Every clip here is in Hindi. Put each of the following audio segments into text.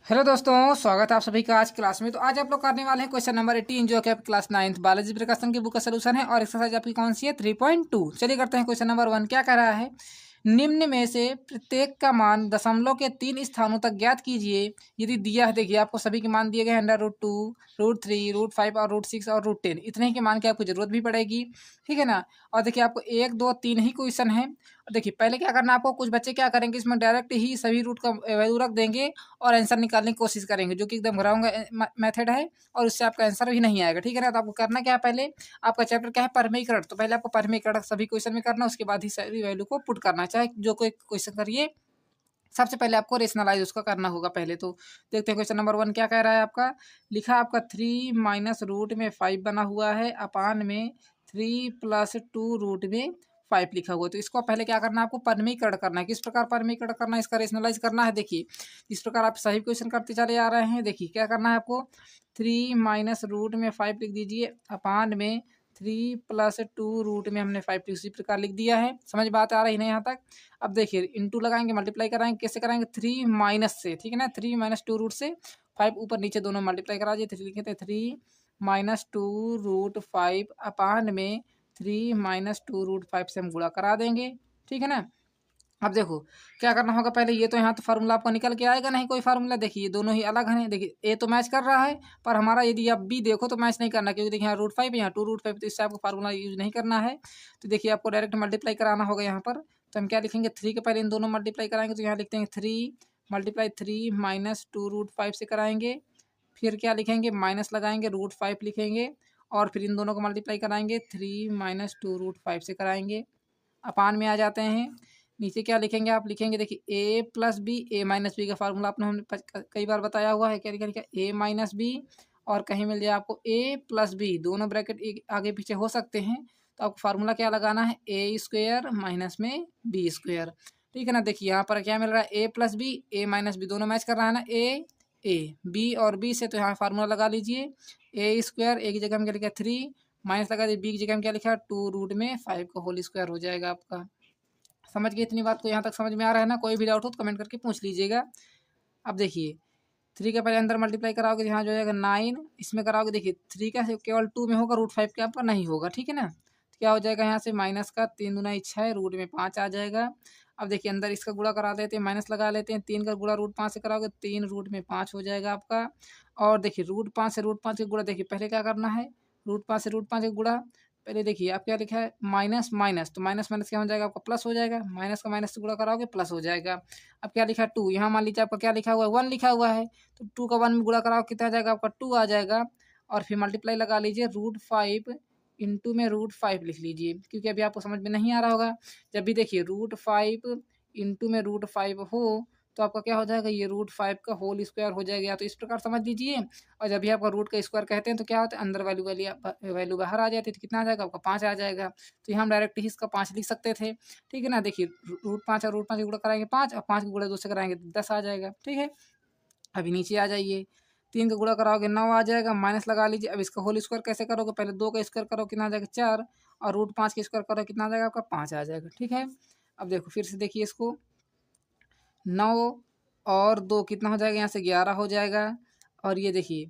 हेलो दोस्तों, स्वागत है आप सभी का आज क्लास में। तो आज आप लोग करने वाले हैं क्वेश्चन नंबर 18 जो कि आप क्लास 9th बायोलॉजी प्रकाशन की बुक का सलूशन है और एक्सरसाइज आपकी कौन सी है 3.2। चलिए करते हैं क्वेश्चन नंबर 1। क्या कह रहा है, निम्न में से प्रत्येक का मान दशमलव के 3 स्थानों तक ज्ञात कीजिए। यदि दिया है, देखिए आपको सभी के मान दिए गए हैं √2, √3, √5 और √6 और √10। इतने ही के मान की आपको जरूरत भी पड़ेगी, ठीक है ना। और देखिए आपको 1, 2, 3 ही क्वेश्चन है। देखिए पहले क्या करना है आपको, कुछ बच्चे क्या करेंगे इसमें डायरेक्ट ही सभी रूट का वैल्यू रख देंगे और आंसर निकालने की कोशिश करेंगे, जो कि एकदम ग्राउंड मेथड है और उससे आपका आंसर भी नहीं आएगा, ठीक है ना। तो आपको करना क्या है, पहले आपका चैप्टर क्या है, परमीकरण। तो पहले आपको परमीकरण सभी क्वेश्चन में करना, उसके बाद ही सभी वैल्यू को पुट करना, चाहे जो कोई क्वेश्चन करिए सबसे पहले आपको रेशनलाइज उसका करना होगा पहले। तो देखते हैं क्वेश्चन नंबर 1 क्या कह रहा है आपका। लिखा आपका 3 माइनस रूट में 5 बना हुआ है अपान में 3 + 2 रूट में 5 लिखा हुआ है। तो इसको पहले क्या करना है आपको, परमीकरण करना है। किस प्रकार परमीकरण करना है, इसका रेशनलाइज करना है। देखिए इस प्रकार आप सही क्वेश्चन करते चले आ रहे हैं। देखिए क्या करना है आपको, 3 माइनस रूट में 5 लिख दीजिए अपान में 3 + 2 रूट में हमने 5 उसी प्रकार लिख दिया है। समझ बात आ रही है यहाँ तक। अब देखिए इंटू लगाएंगे, मल्टीप्लाई कराएंगे, कैसे कराएंगे, 3 माइनस से, ठीक है ना। 3 - 2 रूट से 5 ऊपर नीचे दोनों मल्टीप्लाई करा दिए। 3 लिखे थे 3 - 2 रूट 5 अपान में 3 - 2 रूट 5 से हम गुणा करा देंगे, ठीक है ना। अब देखो क्या करना होगा, पहले ये तो यहाँ तो फार्मूला आपको निकल के आएगा नहीं कोई फार्मूला। देखिए ये दोनों ही अलग हैं। देखिए ए तो मैच कर रहा है, पर हमारा यदि आप बी देखो तो मैच नहीं करना, क्योंकि देखिए यहाँ √5 यहाँ 2 √5, तो इससे आपको फार्मूला यूज नहीं करना है। तो देखिए आपको डायरेक्ट मल्टीप्लाई कराना होगा यहाँ पर। तो हम क्या लिखेंगे, 3 के पहले इन दोनों मल्टीप्लाई कराएंगे, तो यहाँ लिखते हैं 3 × 3 - 2 √5 से कराएंगे। फिर क्या लिखेंगे, माइनस लगाएंगे, √5 लिखेंगे और फिर इन दोनों को मल्टीप्लाई कराएंगे, 3 - 2 √5 से कराएंगे। अपान में आ जाते हैं। नीचे क्या लिखेंगे, आप लिखेंगे देखिए a+b, a-b का फार्मूला आपने हमने कई बार बताया हुआ है। क्या लिखा लिखा a-b, और कहीं मिल जाए आपको a+b, दोनों ब्रैकेट एक आगे पीछे हो सकते हैं। तो आपको फार्मूला क्या लगाना है, a² माइनस में b², ठीक है ना। देखिए यहाँ पर क्या मिल रहा है, a+b, a-b दोनों मैच कर रहा है ना, a b और b से, तो यहाँ फार्मूला लगा लीजिए। a², a की जगह हम क्या लिखा 3, माइनस लगा दिए, बी की जगह हम क्या लिखा 2 √5 का होल स्क्वायर हो जाएगा आपका। समझ गए इतनी बात को, यहाँ तक समझ में आ रहा है ना। कोई भी डाउट हो तो कमेंट करके पूछ लीजिएगा। अब देखिए 3 के पहले अंदर मल्टीप्लाई कराओगे, यहाँ जो हो जाएगा 9, इसमें कराओगे देखिए 3 का केवल 2 में होगा, √5 के आपका नहीं होगा, ठीक है ना। तो क्या हो जाएगा यहाँ से माइनस का 3 दूना 6, रूट में 5 आ जाएगा। अब देखिए अंदर इसका गुणा करा देते हैं, माइनस लगा लेते हैं, 3 का गुणा √5 से कराओगे 3 रूट में 5 हो जाएगा आपका। और देखिए √5 से √5 का गुणा, देखिए पहले क्या करना है, √5 से √5 का गुणा। पहले देखिए आप क्या लिखा है, माइनस माइनस, तो माइनस माइनस क्या हो जाएगा आपका, प्लस हो जाएगा। माइनस का माइनस से गुणा कराओगे प्लस हो जाएगा। अब क्या लिखा है 2, यहाँ मान लीजिए आपका क्या लिखा हुआ है, 1 लिखा हुआ है, तो 2 का 1 में गुणा कराओ कितना आ जाएगा आपका, 2 आ जाएगा। और फिर मल्टीप्लाई लगा लीजिए, √5 इंटू में √5 लिख लीजिए, क्योंकि अभी आपको समझ में नहीं आ रहा होगा। जब भी देखिए √5 इंटू में √5 हो, तो आपका क्या हो जाएगा, ये √5 का होल स्क्वायर हो जाएगा। या तो इस प्रकार समझ लीजिए, और जब भी आपका रूट का स्क्वायर कहते हैं तो क्या होता है, अंदर वैल्यू बाहर आ जाती है, तो कितना आ जाएगा आपका 5 आ जाएगा। तो यहाँ हम डायरेक्ट ही इसका 5 लिख सकते थे, ठीक है ना। देखिए √5 और √5 गुणा कराएंगे 5, और 5 के गुणा 2 से कराएंगे 10 आ जाएगा, ठीक है। अभी नीचे आ जाइए, 3 का गुणा कराओगे 9 आ जाएगा, माइनस लगा लीजिए। अब इसका होल स्क्वायर कैसे करोगे, पहले 2 का स्क्वायर करो कितना आ जाएगा 4, और √5 का स्क्वायर करो कितना आ जाएगा आपका 5 आ जाएगा, ठीक है। अब देखो फिर से देखिए इसको, 9 और 2 कितना हो जाएगा, यहाँ से 11 हो जाएगा। और ये देखिए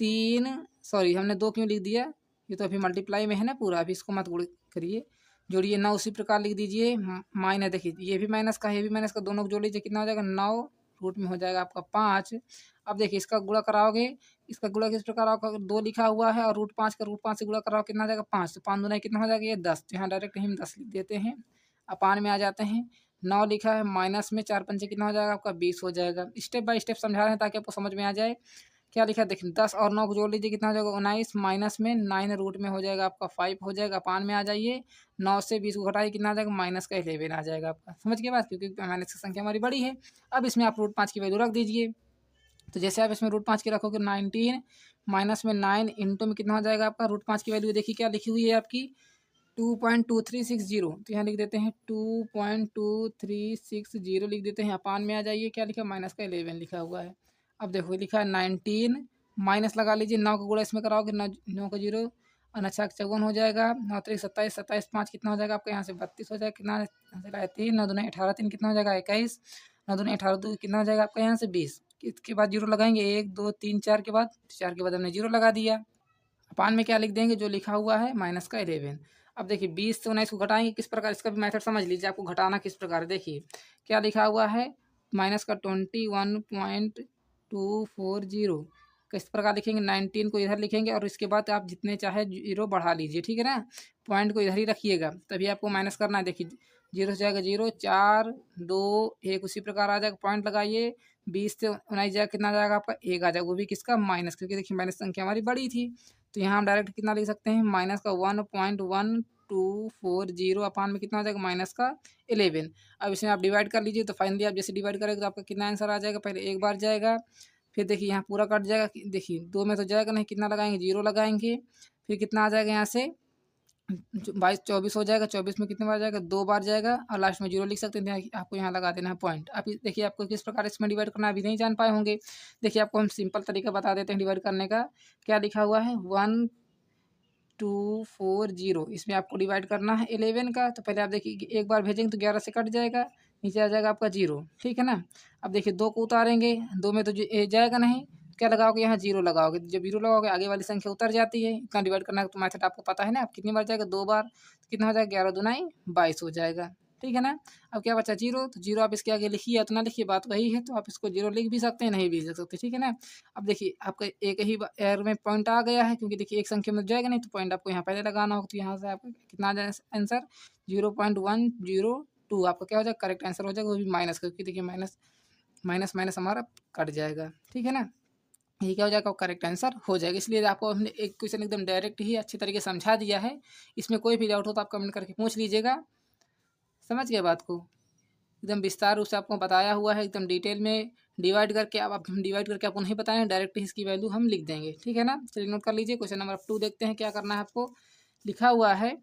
3, सॉरी हमने 2 क्यों लिख दिया, ये तो अभी मल्टीप्लाई में है ना पूरा, अभी इसको मत गुण करिए, जोड़िए 9 उसी प्रकार लिख दीजिए। माइनस देखिए ये भी माइनस का, ये भी माइनस का, दोनों को जोड़ लीजिए कितना हो जाएगा 9, रूट में हो जाएगा आपका 5। अब देखिए इसका गुणा कराओगे, इसका गुणा किस प्रकार आपका 2 लिखा हुआ है, और √5 का √5 से गुणा कराओ कितना आ जाएगा 5, तो 5 दूना कितना हो जाएगा ये 10, तो यहाँ डायरेक्ट हम 10 लिख देते हैं। अपान में आ जाते हैं, 9 लिखा है, माइनस में 4 पंचे कितना हो जाएगा आपका 20 हो जाएगा। स्टेप बाय स्टेप समझा रहे हैं ताकि आपको समझ में आ जाए। क्या लिखा है देखिए, 10 और 9 को जोड़ लीजिए कितना हो जाएगा 19, माइनस में 9 रूट में हो जाएगा आपका 5 हो जाएगा। अपान में आ जाइए, 9 से 20 को घटाइए कितना आ जाएगा, माइनस का 11 आ जाएगा आपका। समझ के बाद, क्योंकि माइनस की संख्या हमारी बड़ी है। अब इसमें आप √5 की वैल्यू रख दीजिए। तो जैसे आप इसमें √5 की रखोगे 19, माइनस में 9 इंटू में कितना हो जाएगा आपका, √5 की वैल्यू देखिए क्या लिखी हुई है आपकी 2.2360, तो यहाँ लिख देते हैं 2.2360 लिख देते हैं। अपान में आ जाइए, क्या लिखा, माइनस का 11 लिखा हुआ है। अब देखो लिखा है 19, माइनस लगा लीजिए, 9 का गुणा इसमें कराओगे, 9 का 0 और 9 54 हो जाएगा, 9 3 27, 27 5 कितना हो जाएगा आपका, यहाँ से 32 हो जाएगा। कितना यहाँ से लाए 3, 9 दूना 18, 3 कितना हो जाएगा 21, 9 दूना 18 2 कितना हो जाएगा आपका यहाँ से 20। इसके बाद जीरो लगाएंगे, 1 2 3 4 के बाद, 4 के बाद हमने जीरो लगा दिया। अपान में क्या लिख देंगे, जो लिखा हुआ है माइनस का 11। अब देखिए 20 से 19 को घटाएंगे किस प्रकार, इसका भी मेथड समझ लीजिए आपको घटाना किस प्रकार है। देखिए क्या लिखा हुआ है, माइनस का 21.240 किस प्रकार लिखेंगे, 19 को इधर लिखेंगे और इसके बाद आप जितने चाहे जीरो बढ़ा लीजिए, ठीक है ना। पॉइंट को इधर ही रखिएगा, तभी आपको माइनस करना है। देखिए जीरो से जाएगा जीरो, 4 2 1 उसी प्रकार आ जाएगा, पॉइंट लगाइए। 20 से 19 जाएगा, कितना जाएगा आपका, 1 आ जाएगा, वो भी किसका, माइनस, क्योंकि देखिए माइनस संख्या हमारी बड़ी थी। तो यहाँ हम डायरेक्ट कितना लिख सकते हैं, माइनस का 1.1240 अपान में कितना हो जाएगा, माइनस का 11। अब इसमें आप डिवाइड कर लीजिए, तो फाइनली आप जैसे डिवाइड करेंगे तो आपका कितना आंसर आ जाएगा, पहले एक बार जाएगा, फिर देखिए यहाँ पूरा कट जाएगा, देखिए 2 में तो जाएगा नहीं, कितना लगाएंगे, जीरो लगाएंगे, फिर कितना आ जाएगा यहाँ से 22 24 हो जाएगा, 24 में कितने बार जाएगा, 2 बार जाएगा, और लास्ट में जीरो लिख सकते हैं। आपको यहाँ लगा देना है पॉइंट। आप देखिए आपको किस प्रकार इसमें डिवाइड करना अभी नहीं जान पाए होंगे। देखिए आपको हम सिंपल तरीका बता देते हैं डिवाइड करने का। क्या लिखा हुआ है, 1240, इसमें आपको डिवाइड करना है 11 का। तो पहले आप देखिए एक बार भेजेंगे तो 11 से कट जाएगा, नीचे आ जाएगा आपका जीरो, ठीक है ना। अब देखिए 2 को उतारेंगे, 2 में तो जाएगा नहीं, क्या लगाओगे, यहाँ जीरो लगाओगे, जब जीरो लगाओगे आगे वाली संख्या उतर जाती है। इतना डिवाइड करना है तो मैथड आपको पता है ना। अब कितनी बार जाएगा, 2 बार, तो कितना हो जाएगा, 11 दूनाई 22 हो जाएगा, ठीक है ना। अब क्या बचा, जीरो, तो जीरो आप इसके आगे लिखिए, उतना लिखिए, बात वही है। तो आप इसको जीरो लिख भी सकते हैं, नहीं भी लिख सकते, ठीक है ना। अब देखिए आपका एक ही एयर में पॉइंट आ गया है, क्योंकि देखिए एक संख्या में जाएगा नहीं, तो पॉइंट आपको यहाँ पहले लगाना होगा। तो यहाँ से आपका कितना आ जाए आंसर, 0.102 आपका क्या हो जाएगा, करेक्ट आंसर हो जाएगा, वो भी माइनस, क्योंकि देखिए माइनस माइनस माइनस हमारा कट जाएगा, ठीक है ना। ये क्या हो जाएगा, करेक्ट आंसर हो जाएगा। इसलिए आपको हमने एक क्वेश्चन एकदम डायरेक्ट ही अच्छी तरीके से समझा दिया है। इसमें कोई भी डाउट हो तो आप कमेंट करके पूछ लीजिएगा। समझ गए बात को, एकदम विस्तार रूप से आपको बताया हुआ है, एकदम डिटेल में डिवाइड करके। अब हम डिवाइड करके आपको नहीं बताएं, डायरेक्ट ही इसकी वैल्यू हम लिख देंगे, ठीक है ना। चलिए नोट कर लीजिए, क्वेश्चन नंबर 2 देखते हैं क्या करना है आपको। लिखा हुआ है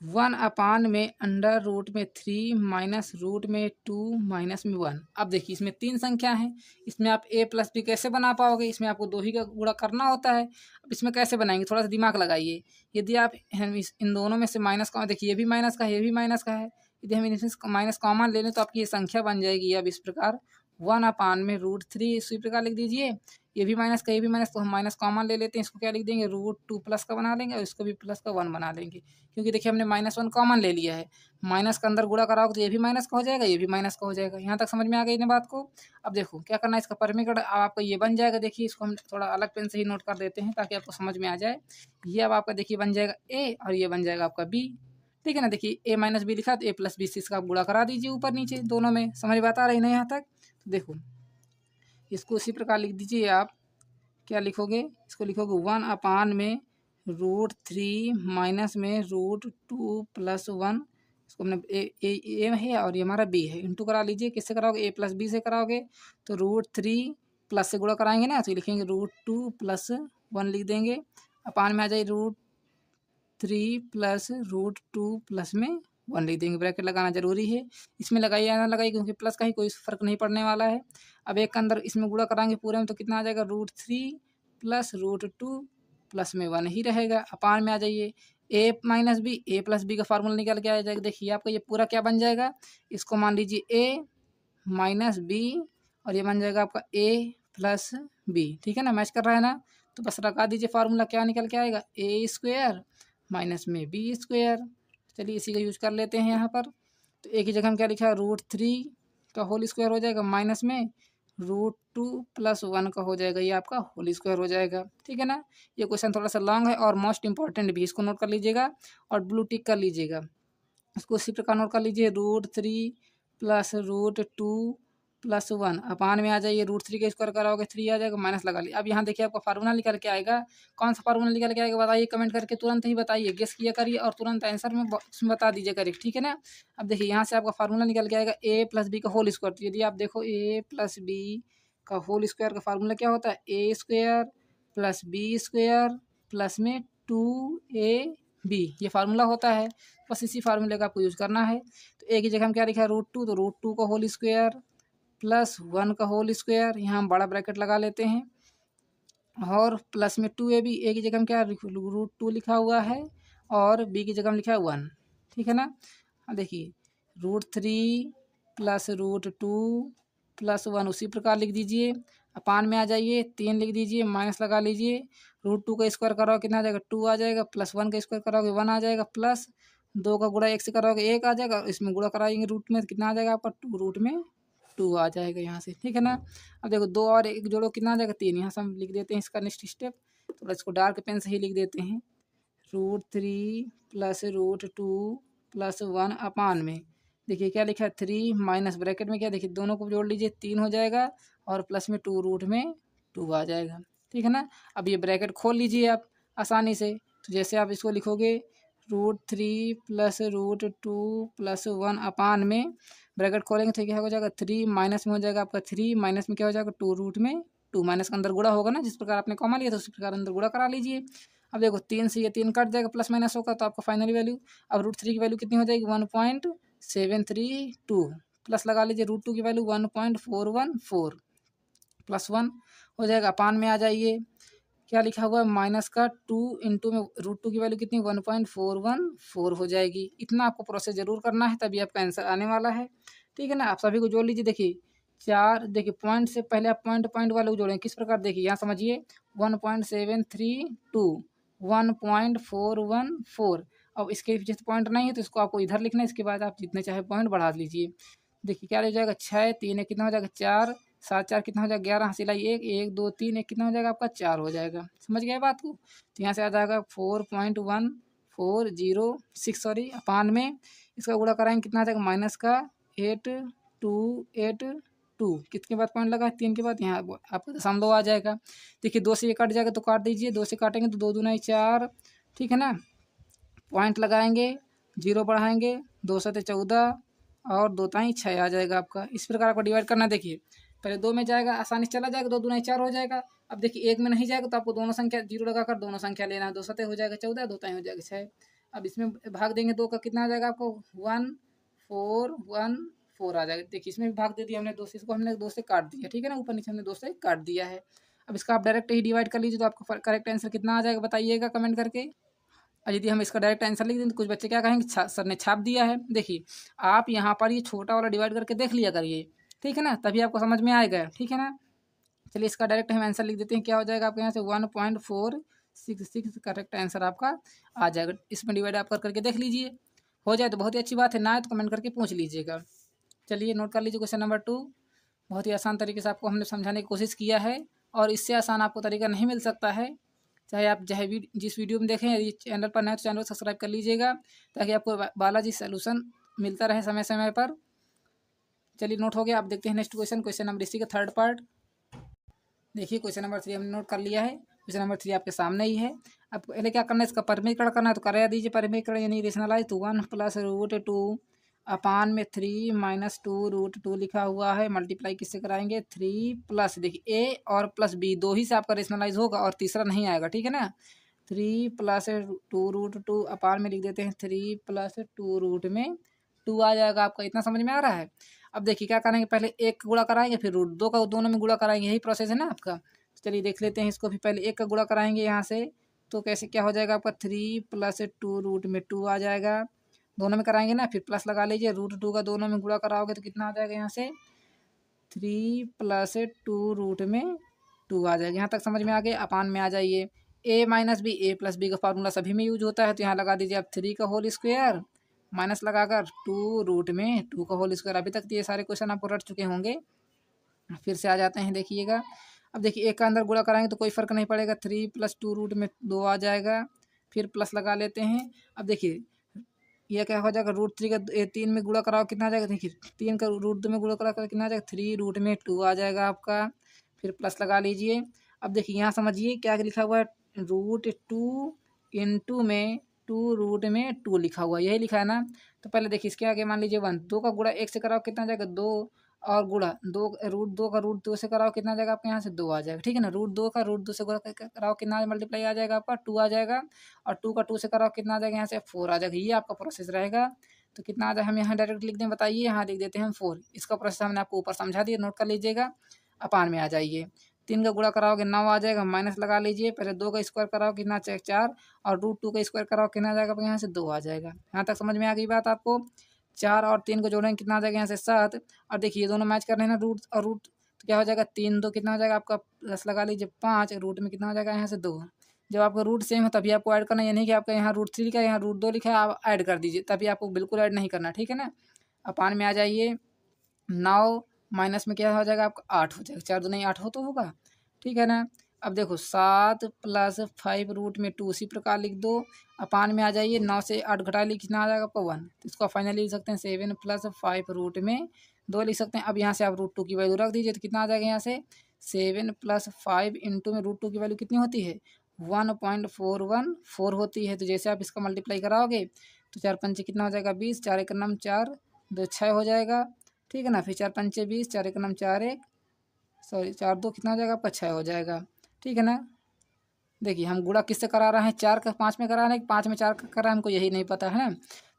1 अपान में अंडर रूट में 3 माइनस रूट में 2 माइनस में 1। अब देखिए इसमें 3 संख्या है, इसमें आप a प्लस बी कैसे बना पाओगे, इसमें आपको 2 ही का गुणा करना होता है। अब इसमें कैसे बनाएंगे, थोड़ा सा दिमाग लगाइए। यदि आप इन दोनों में से माइनस का, देखिए ये भी माइनस का है, ये भी माइनस का है, यदि हम इनमें माइनस कॉमन ले लें तो आपकी ये संख्या बन जाएगी अब इस प्रकार, 1 अपान में √3, इसी प्रकार लिख दीजिए। ये भी माइनस का, ये भी माइनस, तो हम माइनस कॉमन ले लेते हैं, इसको क्या लिख देंगे, √2 प्लस का बना लेंगे, और इसको भी प्लस का 1 बना लेंगे, क्योंकि देखिए हमने -1 कॉमन ले लिया है। माइनस का अंदर गुणा कराओगे तो ये भी माइनस का हो जाएगा, ये भी माइनस का हो जाएगा। यहाँ तक समझ में आ गई ना बात को। अब देखो क्या करना है, इसका परिमीकरण आपका ये बन जाएगा। देखिए इसको हम थोड़ा अलग पेन से ही नोट कर देते हैं ताकि आपको समझ में आ जाए। ये अब आपका देखिए बन जाएगा a, और ये बन जाएगा आपका b, ठीक है ना। देखिए a माइनस बी लिखा, तो a प्लस बी से इसका आप गुणा करा दीजिए ऊपर नीचे दोनों में। समझ बात आ रही ना यहाँ तक। तो देखो इसको उसी प्रकार लिख दीजिए आप। क्या लिखोगे, इसको लिखोगे 1 अपान में √3 माइनस में √2 प्लस 1। इसको हमने ए है और ये हमारा बी है, इंटू करा लीजिए। किससे कराओगे, a प्लस बी से कराओगे, तो √3 प्लस से गुणा कराएंगे ना, तो लिखेंगे √2 प्लस 1 लिख देंगे। अपान में आ जाए √3 प्लस √2 प्लस में 1 लिख देंगे। ब्रैकेट लगाना जरूरी है, इसमें लगाइए या ना लगाइए, क्योंकि प्लस का ही कोई फर्क नहीं पड़ने वाला है। अब एक के अंदर इसमें गुणा कराएंगे पूरे में, तो कितना आ जाएगा, √3 प्लस √2 प्लस में 1 ही रहेगा। अपान में आ जाइए a minus B, A plus B का फार्मूला निकल के आ जाएगा। देखिए आपका ये पूरा क्या बन जाएगा, इसको मान लीजिए a माइनस बी, और ये बन जाएगा आपका a प्लस बी, ठीक है ना, मैच कर रहा है ना। तो बस लगा दीजिए फार्मूला, क्या निकल के आएगा, a² माइनस में b²। चलिए इसी का यूज कर लेते हैं यहाँ पर। तो एक ही जगह हम क्या लिखा है, √3 का होल स्क्वायर हो जाएगा, माइनस में √2 प्लस 1 का हो जाएगा, ये आपका होल स्क्वायर हो जाएगा, ठीक है ना। ये क्वेश्चन थोड़ा सा लॉन्ग है और मोस्ट इंपॉर्टेंट भी, इसको नोट कर लीजिएगा और ब्लू टिक कर लीजिएगा। इसको उसी प्रकार नोट कर लीजिए, √3 प्लस √2 प्लस 1 अपान में आ जाइए, √3 का स्क्वायर कराओगे 3 आ जाएगा, माइनस लगा लिया। अब यहाँ देखिए आपका फार्मूला निकल के आएगा। कौन सा फार्मूला निकल के आएगा बताइए, कमेंट करके तुरंत ही बताइए, गेस किया करिए और तुरंत आंसर में बता दीजिए करेक्ट, ठीक है ना। अब देखिए यहाँ से आपका फार्मूला निकल के आएगा a प्लस बी का होल स्क्वायर। तो यदि आप देखो a प्लस बी का होल स्क्वायर का फार्मूला क्या होता है, a² प्लस b² प्लस में 2ab, ये फार्मूला होता है। बस इसी फार्मूले का आपको यूज करना है। तो एक ही जगह हम क्या लिखा है, √2, तो √2 का होल स्क्वायर प्लस 1 का होल स्क्वायर, यहाँ हम बड़ा ब्रैकेट लगा लेते हैं, और प्लस में 2ab। एक ही जगह हम क्या √2 लिखा हुआ है और b की जगह हम लिखा है 1, ठीक है ना। देखिए √3 प्लस √2 +1 उसी प्रकार लिख दीजिए। अपान में आ जाइए, 3 लिख दीजिए, माइनस लगा लीजिए, √2 का स्क्वायर कराओ कितना आ जाएगा 2 आ जाएगा, +1 का स्क्वायर कराओगे 1 आ जाएगा, प्लस 2 का गुणा 1 से कराओगे 1 आ जाएगा, इसमें गुणा कराएंगे रूट में तो कितना आ जाएगा आपका 2 रूट में 2 आ जाएगा यहाँ से, ठीक है ना। अब देखो 2 और 1 जोड़ो कितना आ जाएगा 3, यहाँ से हम लिख देते हैं इसका नेक्स्ट स्टेप, थोड़ा इसको डार्क पेन से ही लिख देते हैं। √3 + √2 + 1 अपान में देखिए क्या लिखा है 3 माइनस ब्रैकेट में क्या देखिए दोनों को जोड़ लीजिए 3 हो जाएगा और प्लस में 2 रूट में 2 आ जाएगा, ठीक है ना। अब ये ब्रैकेट खोल लीजिए आप आसानी से, तो जैसे आप इसको लिखोगे √3 + √2 + 1 अपान में ब्रैकेट खोलेंगे तो क्या हो जाएगा 3 माइनस में हो जाएगा आपका 3 माइनस में क्या हो जाएगा 2 रूट में 2, माइनस के अंदर गुणा होगा ना, जिस प्रकार आपने कॉमा लिया था उसी प्रकार अंदर गुणा करा लीजिए। अब देखो 3 से ये 3 कट जाएगा, प्लस माइनस होगा तो आपका फाइनल वैल्यू अब √3 की वैल्यू कितनी हो जाएगी 1.732, प्लस लगा लीजिए √2 की वैल्यू 1.414 +1 हो जाएगा। अपान में आ जाइए, क्या लिखा हुआ है माइनस का 2 इंटू में √2 की वैल्यू कितनी 1.414 हो जाएगी। इतना आपको प्रोसेस जरूर करना है तभी आपका आंसर आने वाला है, ठीक है ना। आप सभी को जोड़ लीजिए, देखिए 4 देखिए पॉइंट से पहले आप पॉइंट पॉइंट वाले को जोड़ें किस प्रकार, देखिए यहाँ समझिए 1.732 1.414। अब इसके पीछे पॉइंट नहीं है तो इसको आपको इधर लिखना है, इसके बाद आप जितने चाहे पॉइंट बढ़ा लीजिए। देखिए क्या हो जाएगा 6 3 एक कितना हो जाएगा 4 7 4 कितना हो जाएगा 11 सिलाई 1 1 2 3 एक कितना हो जाएगा आपका 4 हो जाएगा। समझ गए बात को, तो यहाँ से आ जाएगा 4.1406 सॉरी अपान में इसका गुणा कराएंगे कितना आ जाएगा माइनस का 8282 कितने बाद पॉइंट लगा 3 के बाद यहाँ आपका दशमलव आ जाएगा। देखिए 2 से ये कट जाएगा तो काट दीजिए, 2 से काटेंगे तो 2 दूना 4, ठीक है ना। पॉइंट लगाएंगे, 0 बढ़ाएंगे, 2 7 14 और 2 ताई 6 आ जाएगा आपका। इस प्रकार आपको डिवाइड करना, देखिए पहले 2 में जाएगा आसानी से चला जाएगा, 2 दूना 4 हो जाएगा। अब देखिए 1 में नहीं जाएगा तो आपको दोनों संख्या 0 लगाकर दोनों संख्या लेना है, 2 7 हो जाएगा 14, 2 ताई हो जाएगा 6। अब इसमें भाग देंगे 2 का कितना आ जाएगा आपको 1414 आ जाएगा। देखिए इसमें भी भाग दे दिया हमने 2 से, इसको हमने 2 से काट दिया, ठीक है ना, ऊपर नीचे हमने 2 से काट दिया है। अब इसका आप डायरेक्ट ही डिवाइड कर लीजिए तो आपका करेक्ट आंसर कितना आ जाएगा बताइएगा कमेंट करके। और यदि हम इसका डायरेक्ट आंसर लिख दें तो कुछ बच्चे क्या कहेंगे सर ने छाप दिया है। देखिए आप यहाँ पर ये छोटा वाला डिवाइड करके देख लिया करिए, ठीक है ना, तभी आपको समझ में आएगा, ठीक है ना। चलिए इसका डायरेक्ट हम आंसर लिख देते हैं, क्या हो जाएगा आपके यहाँ से 1.466 करेक्ट आंसर आपका आ जाएगा। इसमें डिवाइड आप करके देख लीजिए, हो जाए तो बहुत ही अच्छी बात है, ना तो कमेंट करके पूछ लीजिएगा। चलिए नोट कर लीजिए क्वेश्चन नंबर 2, बहुत ही आसान तरीके से आपको हमने समझाने की कोशिश किया है और इससे आसान आपको तरीका नहीं मिल सकता है। चाहे आप जिस वीडियो में देखें, यदि चैनल पर नए तो चैनल को सब्सक्राइब कर लीजिएगा ताकि आपको बालाजी सॉल्यूशन मिलता रहे समय समय पर। चलिए नोट हो गया, आप देखते हैं नेक्स्ट क्वेश्चन नंबर इसी का थर्ड पार्ट। देखिए क्वेश्चन नंबर 3 हमने नोट कर लिया है, क्वेश्चन नंबर 3 आपके सामने ही है। अब पहले क्या करना है, इसका परिमीकरण करना है तो करा दीजिए, परिमीकरण यानी रेशनलाइज तो 1 + √2 अपान में 3 - 2 √2 लिखा हुआ है, मल्टीप्लाई किससे कराएंगे 3 प्लस देखिए ए और प्लस बी दो ही से आपका रेशनलाइज होगा और तीसरा नहीं आएगा, ठीक है ना। 3 + 2 √2 अपान में लिख देते हैं 3 + 2 रूट में 2 आ जाएगा आपका। इतना समझ में आ रहा है। अब देखिए क्या करेंगे, पहले 1 का गुणा कराएंगे फिर √2 का दोनों में गुणा कराएंगे, यही प्रोसेस है ना आपका। चलिए देख लेते हैं इसको भी, पहले 1 का गुणा कराएंगे यहाँ से तो कैसे क्या हो जाएगा आपका 3 + 2 रूट में 2 आ जाएगा, दोनों में कराएंगे ना, फिर प्लस लगा लीजिए, √2 का दोनों में गुणा कराओगे तो कितना आ जाएगा यहाँ से 3 + 2 रूट में 2 आ जाएगा। यहाँ तक समझ में आ गया। अपान में आ जाइए, a - b a + b का फार्मूला सभी में यूज होता है तो यहाँ लगा दीजिए आप 3 का होल स्क्वायर माइनस लगाकर 2 रूट में 2 का होल स्क्वायर। अभी तक ये सारे क्वेश्चन आपको रट चुके होंगे, फिर से आ जाते हैं देखिएगा। अब देखिए 1 का अंदर गुणा कराएंगे तो कोई फर्क नहीं पड़ेगा, 3 + 2 रूट में 2 आ जाएगा, फिर प्लस लगा लेते हैं। अब देखिए यह क्या हो जाएगा √3 का 3 में गुणा कराओ कितना आ जाएगा, देखिए 3 का √2 में गुणा करा कितना आ जाएगा 3 रूट में 2 आ जाएगा आपका, फिर प्लस लगा लीजिए। अब देखिए यहाँ समझिए क्या लिखा हुआ है √2 इंटू में 2 रूट में 2 लिखा हुआ है, यही लिखा है ना। तो पहले देखिए इसके आगे मान लीजिए 1, 2 का गुणा 1 से कराओ कितना आ जाएगा 2 और गुणा 2 √2 का √2 से कराओ कितना आ जाएगा आपके यहाँ से 2 आ जाएगा, ठीक है ना। √2 का √2 से गुणा कराओ कितना मल्टीप्लाई आ जाएगा आपका 2 आ जाएगा, और 2 का 2 से कराओ कितना आ जाएगा यहाँ से 4 आ जाएगा। ये आपका प्रोसेस रहेगा। तो कितना आ जाए हम यहाँ डायरेक्ट लिख दें बताइए, यहाँ लिख देते हैं हम 4। इसका प्रोसेस हमने आपको ऊपर समझा दिया, नोट कर लीजिएगा। अपान में आ जाइए, 3 का गुणा कराओगे 9 आ जाएगा, माइनस लगा लीजिए, पहले 2 का स्क्वायर कराओ कितना 4 और √2 का स्क्वायर कराओ कितना आ जाएगा यहाँ से 2 आ जाएगा। यहाँ तक समझ में आ गई बात आपको। 4 और 3 को जोड़ेंगे कितना आ जाएगा यहाँ से 7। और देखिए ये दोनों मैच कर रहे हैं ना, रूट और रूट, तो क्या हो जाएगा 3 2 कितना हो जाएगा आपका, प्लस लगा लीजिए 5, रूट में कितना हो जाएगा यहाँ से 2। जब आपका रूट सेम हो तभी आपको ऐड करना है, ये नहीं कि आपका यहाँ √3 लिखा है यहाँ √2 लिखा है आप ऐड कर दीजिए, तभी आपको बिल्कुल ऐड नहीं करना, ठीक है ना। अपान में आ जाइए 9 माइनस में क्या हो जाएगा आपका 8 हो जाएगा, 4 2 नहीं 8 हो तो होगा, ठीक है ना। अब देखो 7 + 5 रूट में 2 उसी प्रकार लिख दो। अपान में आ जाइए 9 से 8 घटा ली कितना आ जाएगा आपका 1, तो इसको फाइनली लिख सकते हैं 7 + 5 रूट में 2 लिख सकते हैं। अब यहाँ से आप √2 की वैल्यू रख दीजिए तो कितना आ जाएगा यहाँ से 7 + 5 इंटू में √2 की वैल्यू कितनी होती है 1.414 होती है। तो जैसे आप इसका मल्टीप्लाई कराओगे तो 4 पंचे कितना हो जाएगा 20, 4 एक नम 4 2 6 हो जाएगा, ठीक है ना। फिर 4 पंचे 20, 4 एक नम 4 1 सॉरी 4 2 कितना हो जाएगा आपका 6 हो जाएगा, ठीक है ना। देखिए हम गुणा किससे करा रहे हैं 4 का 5 में करा रहे हैं, 5 में 4 का करा है, हमको यही नहीं पता है ना।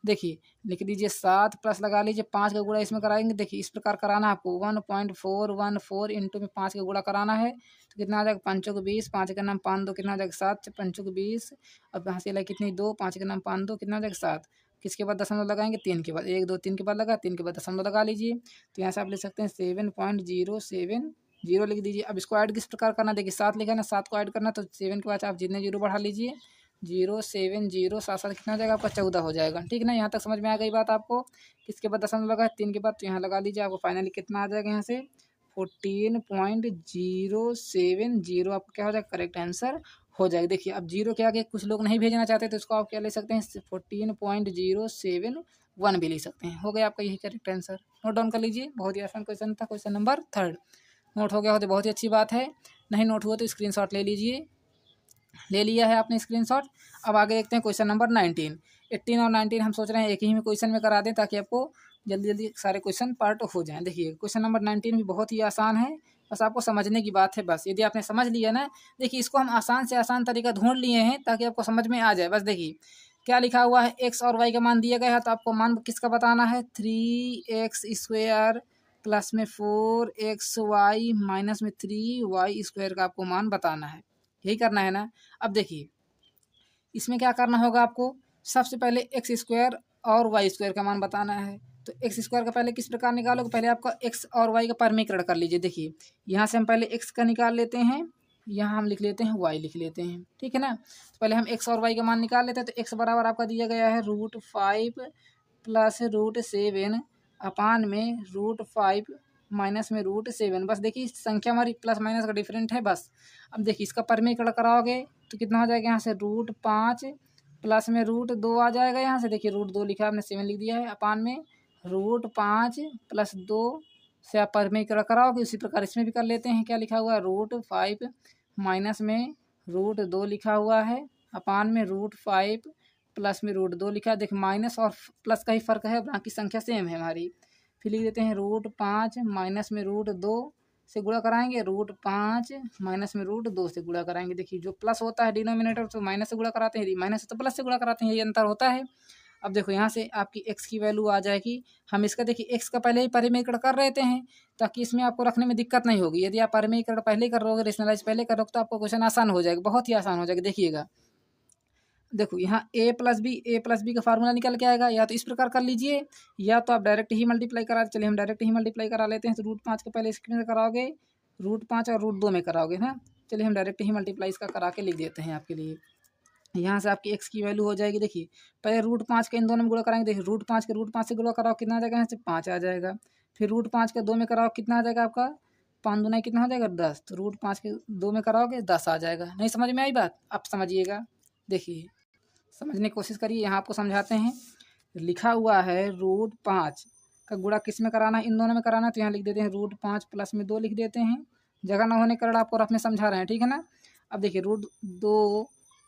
देखिए लिख दीजिए 7 प्लस लगा लीजिए 5 का गुणा इसमें कराएंगे, देखिए इस प्रकार कराना है आपको 1.414 इंटू में 5 का गुणा कराना है तो कितना आ जाएगा 5 को 20, 5 का नाम 5 2 कितना आ जाएगा 7, 5 को 20। अब यहाँ से लगे कितनी 2, 5 का नाम 5 2 कितना आ जाएगा 7। किसके बाद दशमलव लगाएंगे 3 के बाद, 1 2 3 के बाद लगा, 3 के बाद दशमलव लगा लीजिए। तो यहाँ से आप लिख सकते हैं 7.070 लिख दीजिए। अब इसको ऐड किस प्रकार करना, देखिए 7 लिखा है ना, 7 को ऐड करना तो 7 के बाद आप जितने जीरो बढ़ा लीजिए, 0 7 0 7 7 कितना हो जाएगा आपका 14 हो जाएगा, ठीक है ना। यहाँ तक समझ में आ गई बात आपको। किसके बाद दशमलव लगा है 3 के बाद, तो यहाँ लगा लीजिए आपको फाइनली कितना आ जाएगा यहाँ से 14.070 आपको क्या हो जाएगा करेक्ट आंसर हो जाएगा। देखिए अब जीरो के आगे कुछ लोग नहीं भेजना चाहते तो इसको आप क्या ले सकते हैं 14.071 भी ले सकते हैं, हो गया आपका यही करेक्ट आंसर। नोट डाउन कर लीजिए, बहुत ही आसान क्वेश्चन था, क्वेश्चन नंबर 3। नोट हो गया हो तो बहुत ही अच्छी बात है, नहीं नोट हुआ तो स्क्रीनशॉट ले लीजिए। ले लिया है आपने स्क्रीनशॉट। अब आगे देखते हैं क्वेश्चन नंबर 19। 18 और 19 हम सोच रहे हैं एक ही में क्वेश्चन में करा दें ताकि आपको जल्दी जल्दी सारे क्वेश्चन पार्ट हो जाएं। देखिए क्वेश्चन नंबर 19 भी बहुत ही आसान है, बस आपको समझने की बात है। बस यदि आपने समझ लिया ना, देखिए इसको हम आसान से आसान तरीका ढूंढ लिए हैं ताकि आपको समझ में आ जाए। बस देखिए क्या लिखा हुआ है, एक्स और वाई का मान दिया गया है, तो आपको मान किसका बताना है 3x² प्लस में 4xy माइनस में 3y² का आपको मान बताना है, यही करना है ना। अब देखिए इसमें क्या करना होगा आपको, सबसे पहले x² और y² का मान बताना है। तो x² का पहले किस प्रकार निकालोगे, पहले आपका x और y का परमीकरण कर लीजिए। देखिए यहाँ से हम पहले x का निकाल लेते हैं, यहाँ हम लिख लेते हैं y लिख लेते हैं, ठीक है ना। तो पहले हम x और y का मान निकाल लेते हैं। तो x बराबर आपका दिया गया है √5 प्लस √7 अपान में √5 माइनस में √7। बस देखिए संख्या हमारी प्लस माइनस का डिफरेंट है बस। अब देखिए इसका परमीकरण कराओगे तो कितना हो जाएगा यहाँ से √5 प्लस में √2 आ जाएगा। यहाँ से देखिए √2 लिखा है आपने 7 लिख दिया है, अपान में √5 प्लस 2 से आप परमीकरण कराओगे। उसी प्रकार इसमें भी कर लेते हैं, क्या लिखा हुआ है √5 माइनस में √2 लिखा हुआ है, अपान में √5 प्लस में √2 लिखा है। देखिए माइनस और प्लस का ही फर्क है, बाकी संख्या सेम है हमारी। फिर लिख देते हैं √5 माइनस में √2 से गुणा कराएंगे, √5 माइनस में √2 से गुणा कराएंगे। देखिए जो प्लस होता है डिनोमिनेटर तो माइनस से गुणा कराते हैं, माइनस तो प्लस से गुणा कराते हैं, यही अंतर होता है। अब देखो यहाँ से आपकी x की वैल्यू आ जाएगी। हम इसका देखिए x का पहले ही परिमीकरण कर रहते हैं ताकि इसमें आपको रखने में दिक्कत नहीं होगी। यदि आप परिमीकरण पहले कर रहोगे, रेशनलाइज पहले कर रहोगे तो आपको क्वेश्चन आसान हो जाएगा, बहुत ही आसान हो जाएगा। देखिएगा देखो यहाँ a+b का फार्मूला निकल के आएगा, या तो इस प्रकार कर लीजिए या तो आप डायरेक्ट ही मल्टीप्लाई करा, चलिए हम डायरेक्ट ही मल्टीप्लाई करा लेते हैं। तो √5 के पहले इसमें से कराओगे, √5 और √2 में कराओगे ना। चलिए हम डायरेक्ट ही मल्टीप्लाई इसका करा के लिख देते हैं आपके लिए। यहाँ से आपकी x की वैल्यू हो जाएगी, देखिए पहले √5 के इन दोनों में गुणा कराएंगे। देखिए √5 के √5 से गुणा कराओ कितना आ जाएगा, यहाँ से 5 आ जाएगा। फिर √5 के 2 में कराओ कितना आ जाएगा आपका 5 दूना कितना हो जाएगा 10। तो √5 के 2 में कराओगे 10 आ जाएगा। नहीं समझ में आई बात, आप समझिएगा, देखिए समझने की कोशिश करिए। यहाँ आपको समझाते हैं, लिखा हुआ है √5 का गुणा किस में कराना है, इन दोनों में कराना है। तो यहाँ लिख देते हैं √5 प्लस में 2 लिख देते हैं, जगह ना होने कारण आपको रफ में समझा रहे हैं, ठीक है ना। अब देखिए √2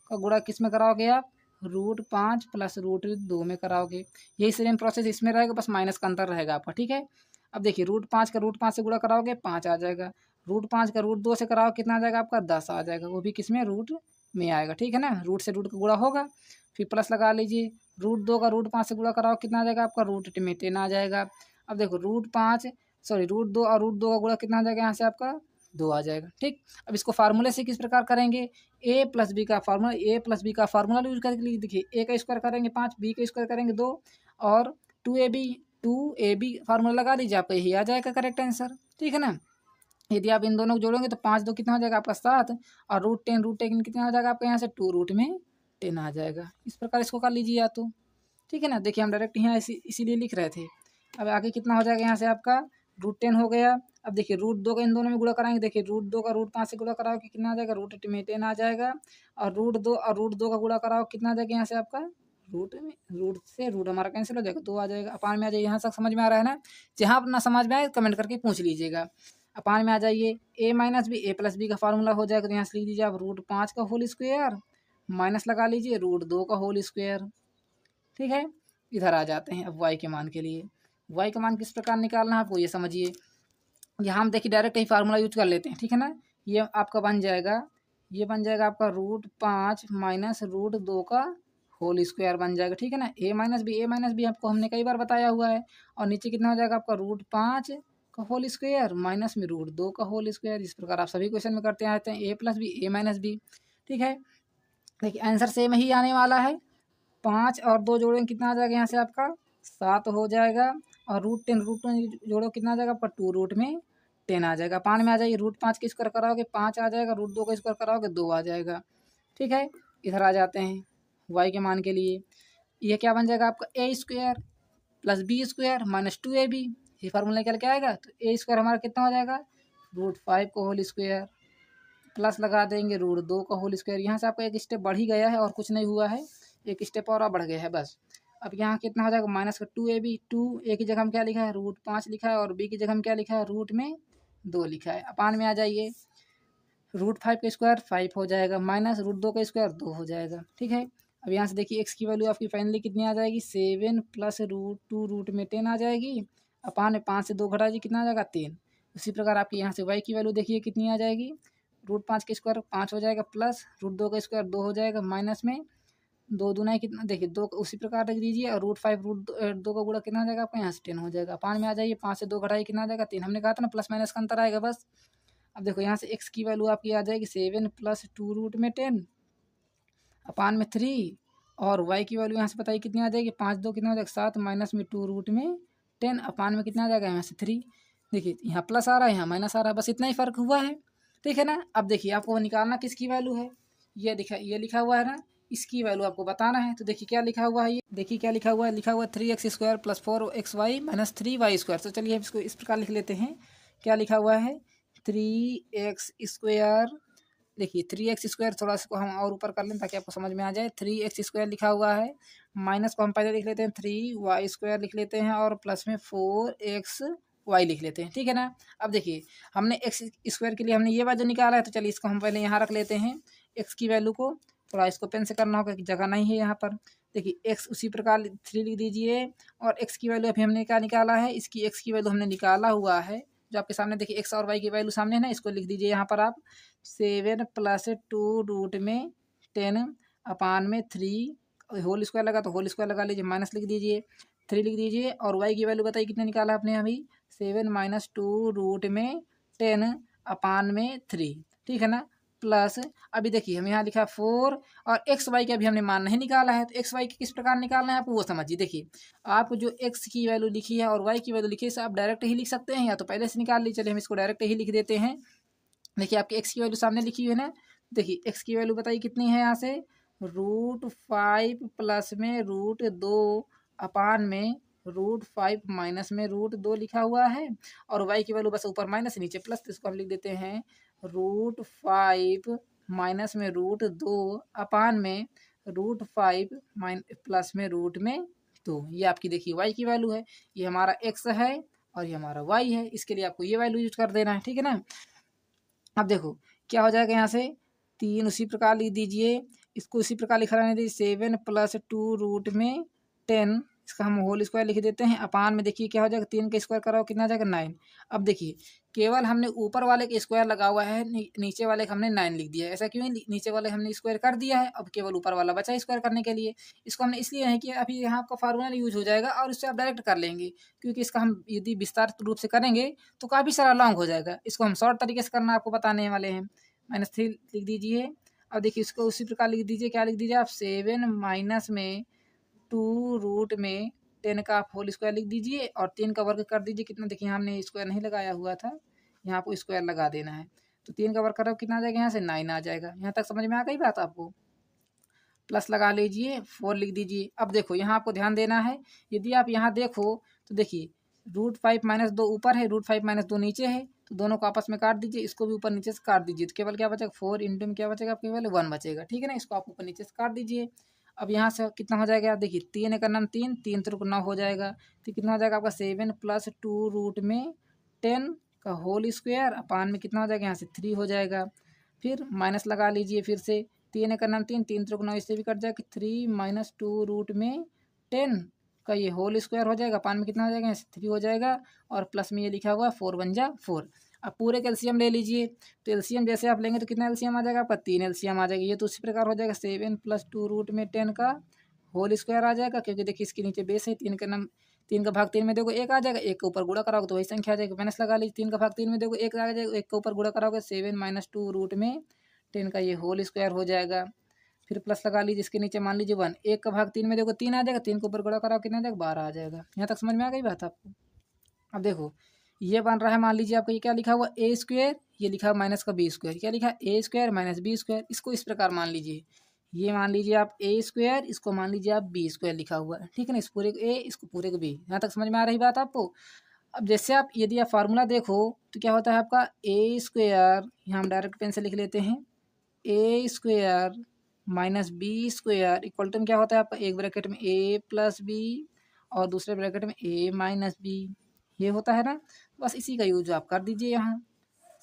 का गुणा किस में कराओगे आप, √5 प्लस √2 में कराओगे। यही सेम प्रोसेस इसमें रहेगा, बस माइनस का अंतर रहेगा आपका, ठीक है। अब देखिए √5 का √5 से गुणा कराओगे 5 आ जाएगा। √5 का √2 से कराओ कितना आ जाएगा आपका 10 आ जाएगा, वो भी किस में रूट में आएगा, ठीक है ना। रूट से रूट का गुणा होगा, फिर प्लस लगा लीजिए। √2 का √5 से गुणा कराओ कितना आ जाएगा आपका √10 आ जाएगा। अब देखो √2 और √2 का गुणा कितना आ जाएगा यहाँ से आपका 2 आ जाएगा, ठीक। अब इसको फार्मूले से किस प्रकार करेंगे, a+b का फार्मूला यूज करके देखिए a का स्क्वायर करेंगे 5, b का स्क्वायर करेंगे 2 और 2ab फार्मूला लगा लीजिए, आपका यही आ जाएगा करेक्ट आंसर। ठीक है ना। यदि आप इन दोनों को जोड़ोगे तो 5 2 कितना हो जाएगा आपका 7, और रूट टेन कितना हो जाएगा आपका यहाँ से 2√10 आ जाएगा। इस प्रकार इसको कर लीजिए या तो। ठीक है ना। देखिए हम डायरेक्ट यहाँ इसीलिए लिख रहे थे। अब आगे कितना हो जाएगा यहाँ से आपका √10 हो गया। अब देखिए √2 का इन दोनों में गुणा कराएंगे, देखिए √2 का √5 से गुणा कराओ कि कितना आ जाएगा, √10 आ जाएगा। और √2 का गुणा कराओ कितना आ जाएगा यहाँ से आपका रूट हमारा कैंसिल हो जाएगा, 2 आ जाएगा। अपान में आ जाइए, यहाँ तक समझ में आ रहा है ना। जहाँ अपना समझ में आए कमेंट करके पूछ लीजिएगा। अपान में आ जाइए, a-b का फार्मूला हो जाएगा, तो यहाँ से लिख दीजिए आप √5 का होल स्क्वायर माइनस लगा लीजिए √2 का होल स्क्वायर। ठीक है। इधर आ जाते हैं अब y के मान के लिए। y का मान किस प्रकार निकालना है आपको ये समझिए। यहाँ हम देखिए डायरेक्ट ही फार्मूला यूज कर लेते हैं। ठीक है ना। ये आपका बन जाएगा, ये बन जाएगा आपका √5 माइनस √2 का होल स्क्वायर बन जाएगा। ठीक है ना। a-b आपको हमने कई बार बताया हुआ है। और नीचे कितना हो जाएगा आपका √5 का होल स्क्वायर माइनस में √2 का होल स्क्वायर। इस प्रकार आप सभी क्वेश्चन में करते आते हैं, a+b। ठीक है। देखिए आंसर सेम ही आने वाला है। 5 और 2 जोड़ेंगे कितना आ जाएगा यहाँ से आपका 7 हो जाएगा। और √10 जोड़ो कितना आ जाएगा आपका 2√10 आ जाएगा। पान में आ जाइए, √5 का स्क्वायर कराओगे 5 आ जाएगा, √2 का स्क्वायर कराओगे 2 आ जाएगा। ठीक है। इधर आ जाते हैं y के मान के लिए। ये क्या बन जाएगा आपका a² + b² माइनस 2ab। ये फार्मूला निकल के आएगा, तो a² हमारा कितना हो जाएगा √5 का होल स्क्वायर प्लस लगा देंगे √2 का होल स्क्वायर। यहाँ से आपका एक स्टेप बढ़ ही गया है और कुछ नहीं हुआ है, एक स्टेप और बढ़ गया है बस। अब यहाँ कितना हो जाएगा माइनस का 2ab। 2a की जगह हम क्या लिखा है √5 लिखा है, और b की जगह हम क्या लिखा है √2 लिखा है। अपान में आ जाइए, √5 का स्क्वायर 5 हो जाएगा माइनस √2 का स्क्वायर 2 हो जाएगा। ठीक है। अब यहाँ से देखिए x की वैल्यू आपकी फाइनली कितनी आ जाएगी 7 + √2 आ जाएगी। अपान में 5 से 2 घटा जी कितना आ जाएगा 3। उसी प्रकार आपकी यहाँ से y की वैल्यू देखिए कितनी आ जाएगी √5 का स्क्वायर 5 हो जाएगा, प्लस √2 का स्क्वायर 2 हो जाएगा, माइनस में 2 दूना है कितना देखिए 2 उसी प्रकार रख दीजिए। और √2 का गुणा कितना हो जाएगा आपका यहाँ से 10 हो जाएगा। 5 में आ जाइए, 5 से 2 घटाइए कितना आ जाएगा 3। हमने कहा था ना प्लस माइनस का अंतर आएगा बस। अब देखो यहाँ से x की वैल्यू आपकी आ जाएगी 7 + 2√10 अपान में 3। और y की वैल्यू यहाँ से बताइए कितनी आ जाएगी 5 2 कितना हो जाएगा 7 माइनस में 2√10 अपान में कितना आ जाएगा यहाँ से 3। देखिए यहाँ प्लस आ रहा है, यहाँ माइनस आ रहा है, बस इतना ही फर्क हुआ है। ठीक है ना। अब देखिए आपको निकालना किसकी वैल्यू है, ये लिखा हुआ है ना, इसकी वैल्यू आपको बताना है। तो देखिए क्या लिखा हुआ है, ये देखिए क्या लिखा हुआ है, 3x² + 4xy - 3y²। तो चलिए हम इसको इस प्रकार लिख लेते हैं। क्या लिखा हुआ है 3x², देखिए 3x² थोड़ा सा को हम और ऊपर कर लें ताकि आपको समझ में आ जाए। 3x² लिखा हुआ है, माइनस को हम पहले लिख लेते हैं 3y² लिख लेते हैं, और प्लस में 4xy लिख लेते हैं। ठीक है ना। अब देखिए हमने x² के लिए हमने ये वैल्यू निकाला है, तो चलिए इसको हम पहले यहाँ रख लेते हैं। x की वैल्यू को थोड़ा इसको पेन से करना होगा, जगह नहीं है यहाँ पर। देखिए x उसी प्रकार 3 लिख दीजिए, और x की वैल्यू अभी हमने क्या निकाला है, इसकी x की वैल्यू हमने निकाला हुआ है जो आपके सामने देखिए x और y की वैल्यू सामने है ना, इसको लिख दीजिए यहाँ पर आप 7 + 2√10 अपान में 3 होल स्क्वायर लगा तो होल स्क्वायर लगा लीजिए, माइनस लिख दीजिए 3 लिख दीजिए। और y की वैल्यू बताइए कितने निकाला आपने अभी 7 - 2√10 अपान में 3। ठीक है ना। प्लस अभी देखिए हम यहाँ लिखा 4, और एक्स वाई का अभी हमने मान नहीं निकाला है, तो एक्स वाई किस प्रकार निकालना है आपको वो समझिए। देखिए आप जो एक्स की वैल्यू लिखी है और वाई की वैल्यू लिखी है आप डायरेक्ट ही लिख सकते हैं, या तो पहले से निकाल लीजिए। चलिए हम इसको डायरेक्ट ही लिख देते हैं। देखिए आपकी एक्स की वैल्यू सामने लिखी हुई है ना, देखिए एक्स की वैल्यू बताइए कितनी है यहाँ से √5 प्लस में √2 अपान में √5 माइनस में √2 लिखा हुआ है। और वाई की वैल्यू बस ऊपर माइनस नीचे प्लस, तो इसको हम लिख देते हैं √5 माइनस में √2 अपान में √5 प्लस में √2। ये आपकी देखिए वाई की वैल्यू है, ये हमारा एक्स है और ये हमारा वाई है। इसके लिए आपको ये वैल्यू यूज कर देना है। ठीक है ना। अब देखो क्या हो जाएगा यहाँ से 3 उसी प्रकार लिख दीजिए, इसको उसी प्रकार लिखा रहने दीजिए 7 + 2√10 इसका हम होल स्क्वायर लिख देते हैं। अपान में देखिए क्या हो जाएगा 3 का स्क्वायर कराओ कितना आ जाएगा 9। अब देखिए केवल हमने ऊपर वाले के स्क्वायर लगा हुआ है, नीचे वाले का हमने 9 लिख दिया है। ऐसा क्यों, नीचे वाले हमने स्क्वायर कर दिया है, अब केवल ऊपर वाला बचा स्क्वायर करने के लिए। इसको हमने इसलिए नहीं किया, अभी यहाँ आपका फार्मूला यूज हो जाएगा और इससे आप डायरेक्ट कर लेंगे, क्योंकि इसका हम यदि विस्तारित रूप से करेंगे तो काफ़ी सारा लॉन्ग हो जाएगा। इसको हम शॉर्ट तरीके से करना आपको बताने वाले हैं। -3 लिख दीजिए। अब देखिए इसको उसी प्रकार लिख दीजिए, क्या लिख दीजिए आप 7 माइनस में 2√10 10 का आप होल स्क्वायर लिख दीजिए और 3 का वर्ग कर दीजिए। कितना, देखिए हमने स्क्वायर नहीं लगाया हुआ था, यहाँ आपको स्क्वायर लगा देना है। तो 3 का वर्ग करो कितना आ जाएगा, यहाँ से 9 आ जाएगा। यहाँ तक समझ में आ गई बात आपको। प्लस लगा लीजिए, 4 लिख दीजिए। अब देखो यहाँ आपको ध्यान देना है, यदि आप यहाँ देखो तो देखिए √5 - 2 ऊपर है, √5 - 2 नीचे है, तो दोनों को आपस में काट दीजिए। इसको भी ऊपर नीचे से काट दीजिए, तो केवल क्या बचेगा, 4 इंटू में क्या बचेगा, केवल 1 बचेगा। ठीक है ना, इसको आप ऊपर नीचे से काट दीजिए। अब यहाँ से कितना हो जाएगा, देखिए 3 एक नाम 3, 3 त्रिक 9 हो जाएगा। तो कितना हो जाएगा आपका 7 + 2√10 का होल स्क्वायर अपान में कितना हो जाएगा, यहाँ से 3 हो जाएगा। फिर माइनस लगा लीजिए फिर से, 3 एक नाम 3, 3 त्रिक 9, इससे भी कट जाएगा। 3 - 2√10 का ये होल स्क्वायर हो जाएगा, अपान में कितना हो जाएगा, यहाँ से 3 हो जाएगा। और प्लस में ये लिखा हुआ 4 × 1 = 4। अब पूरे का एलसीएम ले लीजिए, तो एलसीएम जैसे आप लेंगे तो कितना एलसीएम आ जाएगा आपका, 3 एलसीएम आ जाएगा। ये तो उसी प्रकार हो जाएगा 7 + 2√10 का होल स्क्वायर आ जाएगा, क्योंकि देखिए इसके नीचे बेस है। 3 का भाग 3 में देखो 1 आ जाएगा, 1 के ऊपर गुणा कराओगे तो वही संख्या आ जाएगी। माइनस लगा लीजिए, 3 का भाग 3 में देखो 1 आ जाएगा, 1 के ऊपर गुणा कराओगे 7 - 2√10 का ये होल स्क्वायर हो जाएगा। फिर प्लस लगा लीजिए, इसके नीचे मान लीजिए 1, 1 का भाग 3 में देखो 3 आ जाएगा, 3 के ऊपर गुणा कराओ कितना आ जाएगा, 12 आ जाएगा। यहाँ तक समझ में आ गई बात आपको। अब देखो ये बन रहा है, मान लीजिए आपका ये क्या लिखा हुआ, a², ये लिखा हुआ माइनस का b², क्या लिखा है, a² - b²। इसको इस प्रकार मान लीजिए, ये मान लीजिए आप a², इसको मान लीजिए आप b² लिखा हुआ है। ठीक है ना, इस पूरे को a, इसको पूरे को b। यहाँ तक समझ में आ रही बात आपको। अब जैसे आप यदि आप फार्मूला देखो तो क्या होता है आपका a², यहाँ हम डायरेक्ट पेन से लिख लेते हैं, a² - b² इक्वल टू में क्या होता है आपका, एक ब्रैकेट में a + b और दूसरे ब्रैकेट में a - b, ये होता है ना। बस इसी का यूज आप कर दीजिए यहाँ,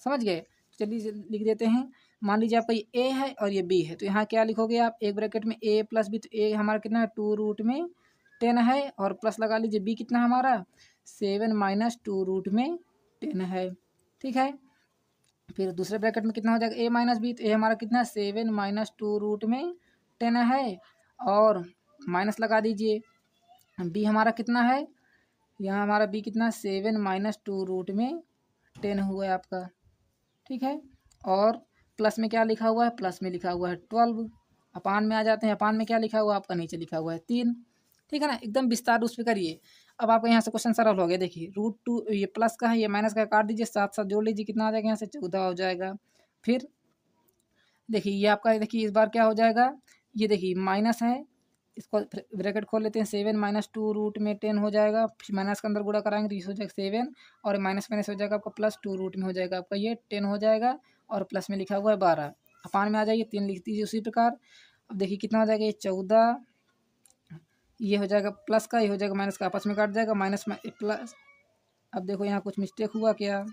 समझ गए। चलिए लिख देते हैं, मान लीजिए आपका ये a है और ये b है, तो यहाँ क्या लिखोगे आप, एक ब्रैकेट में a + b, तो a हमारा कितना है 2√10 है, और प्लस लगा लीजिए b कितना हमारा 7 - 2√10 है। ठीक है, फिर दूसरे ब्रैकेट में कितना हो जाएगा a - b, तो a हमारा कितना 7 - 2√10 है, और माइनस लगा दीजिए, b हमारा कितना है, यहाँ हमारा b कितना 7 - 2√10 हुआ है आपका। ठीक है, और प्लस में क्या लिखा हुआ है, प्लस में लिखा हुआ है 12। अपान में आ जाते हैं, अपान में क्या लिखा हुआ है आपका, नीचे लिखा हुआ है 3। ठीक है ना, एकदम विस्तार उस पर करिए। अब आपका यहाँ से क्वेश्चन सरल हो गया। देखिए √2, ये प्लस का है, ये माइनस का काट दीजिए, साथ साथ जोड़ लीजिए, कितना आ जाएगा, यहाँ से 14 हो जाएगा। फिर देखिए ये आपका, देखिए इस बार क्या हो जाएगा, ये देखिए माइनस है, इसको ब्रैकेट खोल लेते हैं, 7 - 2√10 हो जाएगा। फिर माइनस के अंदर गुणा कराएंगे तो ये हो जाएगा 7, और माइनस माइनस हो जाएगा आपका प्लस 2 में हो जाएगा आपका ये 10 हो जाएगा, और प्लस में लिखा हुआ है 12। अपान में आ जाइए, 3 लिख दीजिए उसी प्रकार। अब देखिए कितना हो जाएगा, ये 14, ये हो जाएगा प्लस का, ये हो जाएगा माइनस का, आपस में काट जाएगा, माइनस में प्लस। अब देखो यहाँ कुछ मिस्टेक हुआ क्या,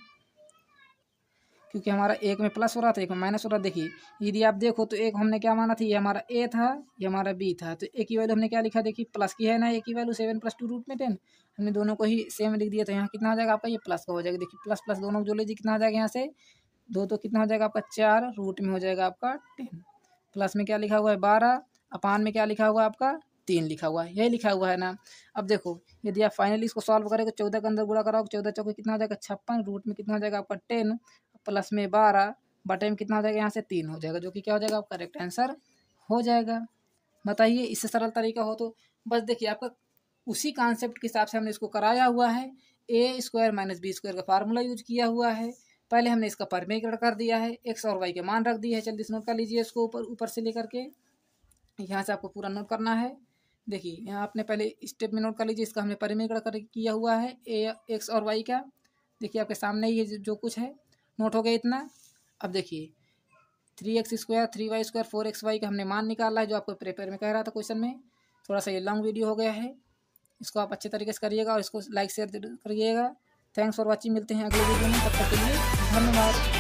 क्योंकि हमारा एक में प्लस हो रहा था, एक में माइनस हो रहा था। देखिए यदि आप देखो तो एक हमने क्या माना था, ये हमारा a था, ये हमारा b था, तो a की वैल्यू हमने क्या लिखा, देखिए प्लस की है ना, a की वैल्यू 7 + 2√10, हमने दोनों को ही सेम लिख दिया। तो यहाँ कितना हो जाएगा आपका, ये प्लस का हो जाएगा। देखिए प्लस प्लस दोनों को जोड़ लीजिए, कितना हो जाएगा, यहाँ से 2 तो कितना हो जाएगा आपका 4, रूट में हो जाएगा आपका 10, प्लस में क्या लिखा हुआ है 12, अपान में क्या लिखा हुआ है आपका 3 लिखा हुआ है, यही लिखा हुआ है ना। अब देखो यदि आप फाइनली इसको सॉल्व करेंगे, 14 के अंदर गुणा कराओगे, 14 चौके कितना हो जाएगा 56, रूट में कितना हो जाएगा आपका 10, प्लस में 12, बटे में कितना हो जाएगा, यहाँ से 3 हो जाएगा, जो कि क्या हो जाएगा आपका करेक्ट आंसर हो जाएगा। बताइए इससे सरल तरीका हो तो। बस देखिए आपका उसी कॉन्सेप्ट के हिसाब से हमने इसको कराया हुआ है, a² - b² का फार्मूला यूज किया हुआ है। पहले हमने इसका परिमेयकरण कर दिया है, x और y के मान रख दिए हैं। जल्दी से नोट कर लीजिए इसको, ऊपर से लेकर के यहाँ से आपको पूरा नोट करना है। देखिए यहाँ आपने पहले स्टेप में नोट कर लीजिए, इसका हमने परिमेयकरण किया हुआ है x और y का। देखिए आपके सामने ही जो कुछ है नोट हो गया इतना। अब देखिए 3x², 3y², 4xy का हमने मान निकाला है, जो आपको पेपर में कह रहा था क्वेश्चन में। थोड़ा सा ये लॉन्ग वीडियो हो गया है, इसको आप अच्छे तरीके से करिएगा और इसको लाइक शेयर करिएगा। थैंक्स फॉर वॉचिंग, मिलते हैं अगले वीडियो में, तब तक के लिए धन्यवाद।